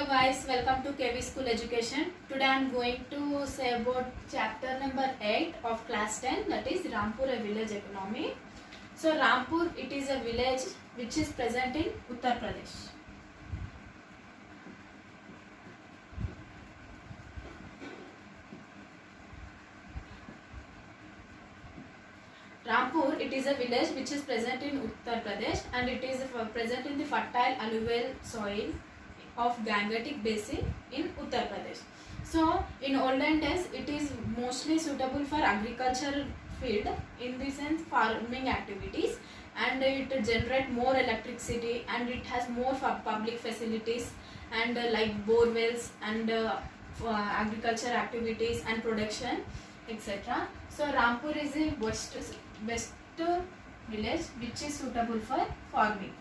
guys, welcome to KV School Education. Today I am going to say about chapter number 8 of class 10, that is Rampur, a village economy. So Rampur, it is a village which is present in Uttar Pradesh. Rampur, it is a village which is present in Uttar Pradesh and it is present in the fertile alluvial soil of Gangetic Basin in Uttar Pradesh. So in olden days, it is mostly suitable for agricultural field, in the sense farming activities, and it generate more electricity and it has more public facilities and like bore wells and agriculture activities and production, etc. So Rampur is a west village which is suitable for farming.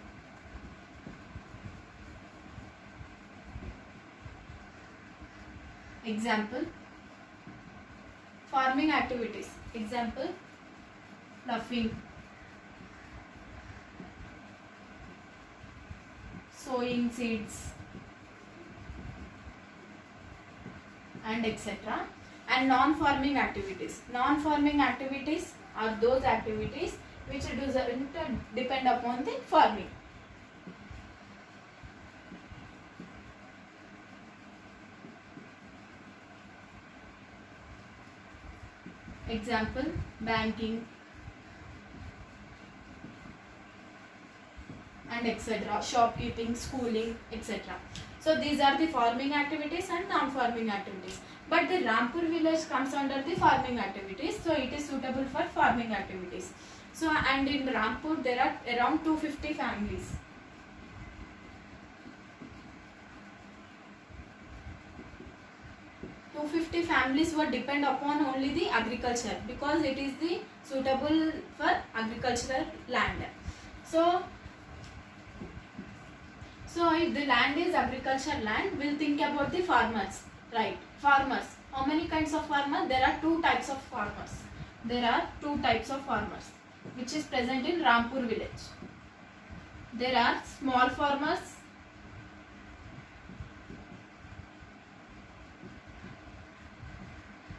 Example, farming activities. Example, ploughing, sowing seeds, and etc. And non-farming activities. Non-farming activities are those activities which doesn't depend upon the farming. Example, banking and etc. Shopkeeping, schooling, etc. So these are the farming activities and non-farming activities. But the Rampur village comes under the farming activities, so it is suitable for farming activities. So and in Rampur there are around 250 families. Families were depend upon only the agriculture because it is the suitable for agricultural land. So if the land is agricultural land, we'll think about the farmers, right? Farmers. How many kinds of farmers? There are two types of farmers. There are two types of farmers which is present in Rampur village. There are small farmers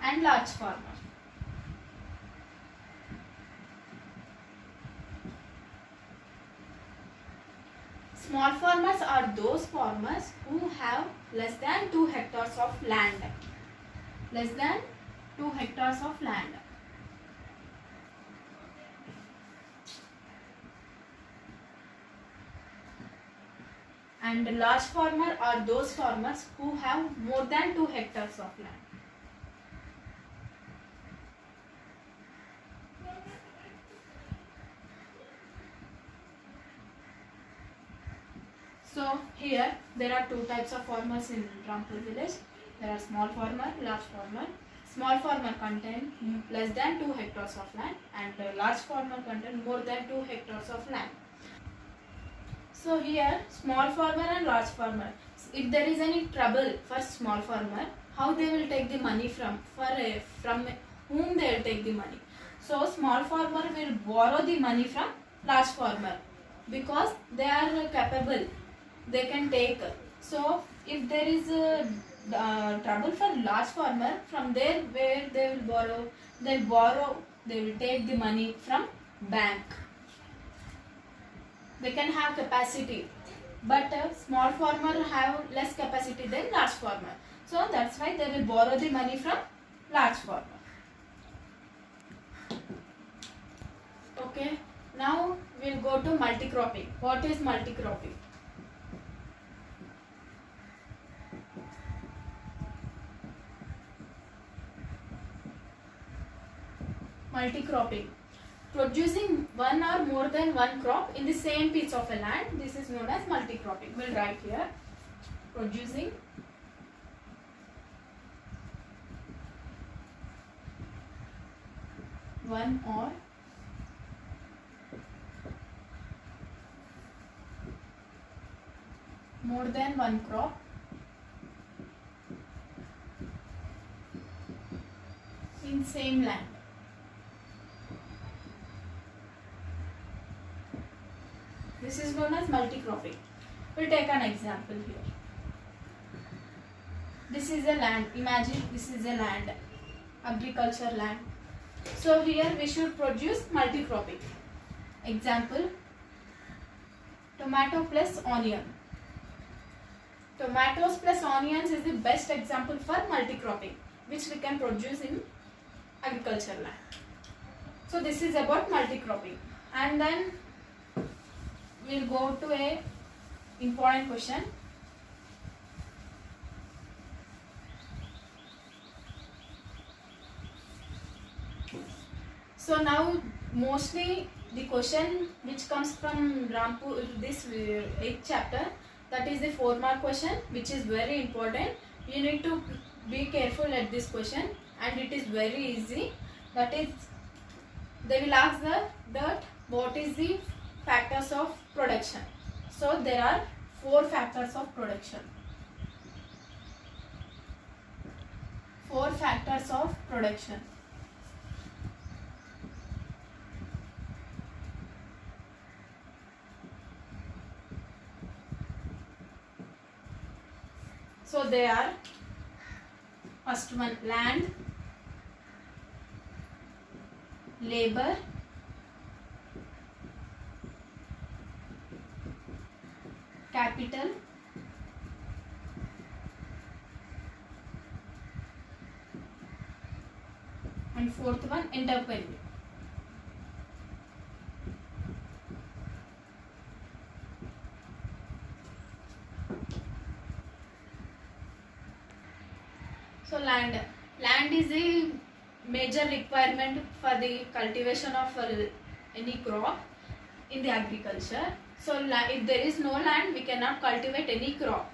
and large farmers. Small farmers are those farmers who have less than 2 hectares of land. Less than 2 hectares of land. And large farmers are those farmers who have more than 2 hectares of land. So here there are two types of farmers in Rampur village. There are small farmer, large farmer. Small farmer contain less than 2 hectares of land and large farmer contain more than 2 hectares of land. So here small farmer and large farmer. If there is any trouble for small farmer, how they will take the money from whom they will take the money? So small farmer will borrow the money from large farmer because they are capable. They can take. So if there is a trouble for large farmer, from there where they will borrow, they will take the money from bank. They can have capacity, but small farmer have less capacity than large farmer. So that's why they will borrow the money from large farmer. Okay, now we'll go to multi-cropping. What is multi-cropping? Multi-cropping, producing one or more than one crop in the same piece of a land. This is known as multi-cropping. We'll write here, producing one or more than one crop in same land. This is known as multi-cropping. We'll take an example here. This is a land. Imagine this is a land, agriculture land. So here we should produce multi-cropping. Example, tomato plus onion. Tomatoes plus onions is the best example for multi-cropping, which we can produce in agriculture land. So this is about multi-cropping. And then we'll go to a important question. So now mostly the question which comes from Rampur, this 8th chapter, that is the 4-mark question, which is very important. You need to be careful at this question, and it is very easy. That is, they will ask that what is the factors of production. So there are 4 factors of production. 4 factors of production. So they are, first one, land, labor, capital, and 4th one, entrepreneur. So land is a major requirement for the cultivation of any crop in the agriculture. So if there is no land, we cannot cultivate any crop.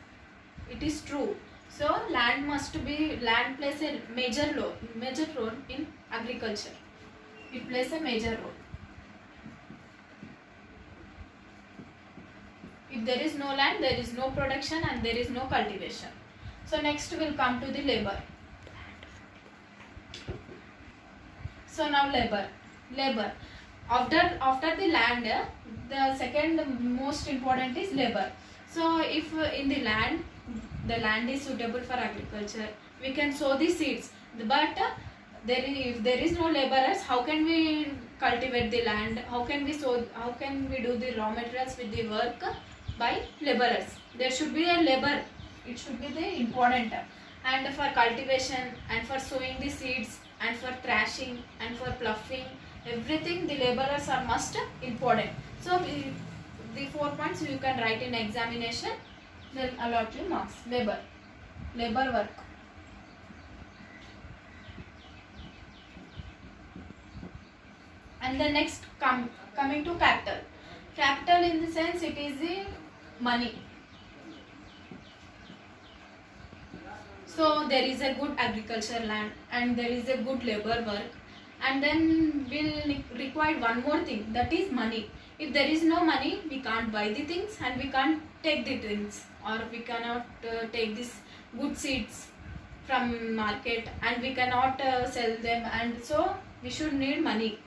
It is true. So land plays a major role in agriculture. It plays a major role. If there is no land, there is no production and there is no cultivation. So next we'll come to the labor. So now labor. After the land, the second most important is labor. So if in the land is suitable for agriculture, we can sow the seeds. But if there is no laborers, how can we cultivate the land? How can we do the raw materials with the work? By laborers. There should be a labor. It should be the important. And for cultivation and for sowing the seeds and for thrashing and for ploughing, everything the laborers are must important. So the 4 points you can write in examination. They'll allot you marks. Labor work. And the next coming to capital. Capital in the sense it is the money. So there is a good agriculture land and there is a good labor work, and then we'll require one more thing, that is money. If there is no money, we can't buy the things and we can't take the things, or we cannot take these good seeds from market and we cannot sell them, and so we should need money.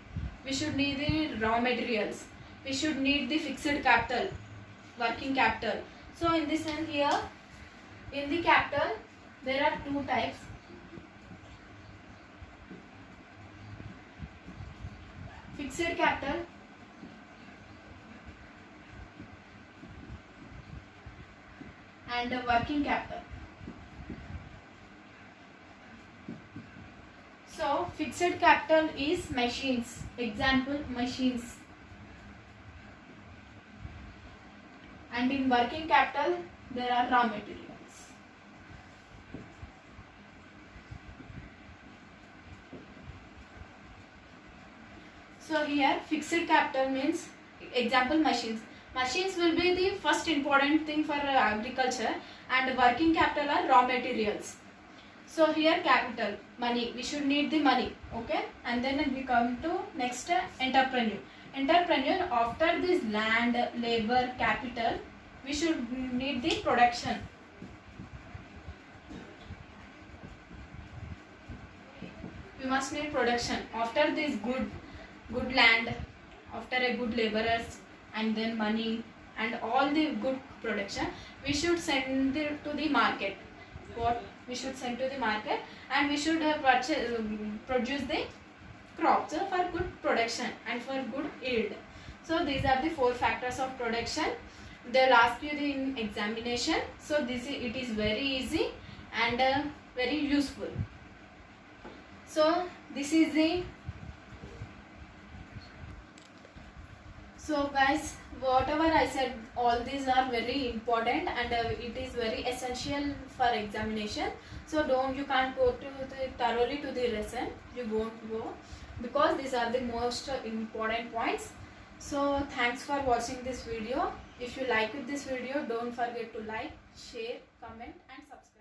We should need the raw materials. We should need the fixed capital, working capital. So in this sense here, in the capital, there are 2 types. Fixed capital and working capital. So fixed capital is machines. Example, machines. And in working capital, there are raw materials. So here fixed capital means, example, machines. Machines will be the first important thing for agriculture, and working capital are raw materials. So here capital, money, we should need the money, okay? And then we come to next entrepreneur. Entrepreneur, after this land, labor, capital, we should need the production. We must need production. After this good land, after a good laborers, and then money and all the good production, we should send it to the market. what we should send to the market, and we should produce the crops for good production and for good yield. So these are the 4 factors of production. They will ask you in examination. So it is very easy and very useful. So this is the. So guys, whatever I said, all these are very important and it is very essential for examination. So you can't go thoroughly to the lesson. You won't go, because these are the most important points. So thanks for watching this video. If you like this video, don't forget to like, share, comment and subscribe.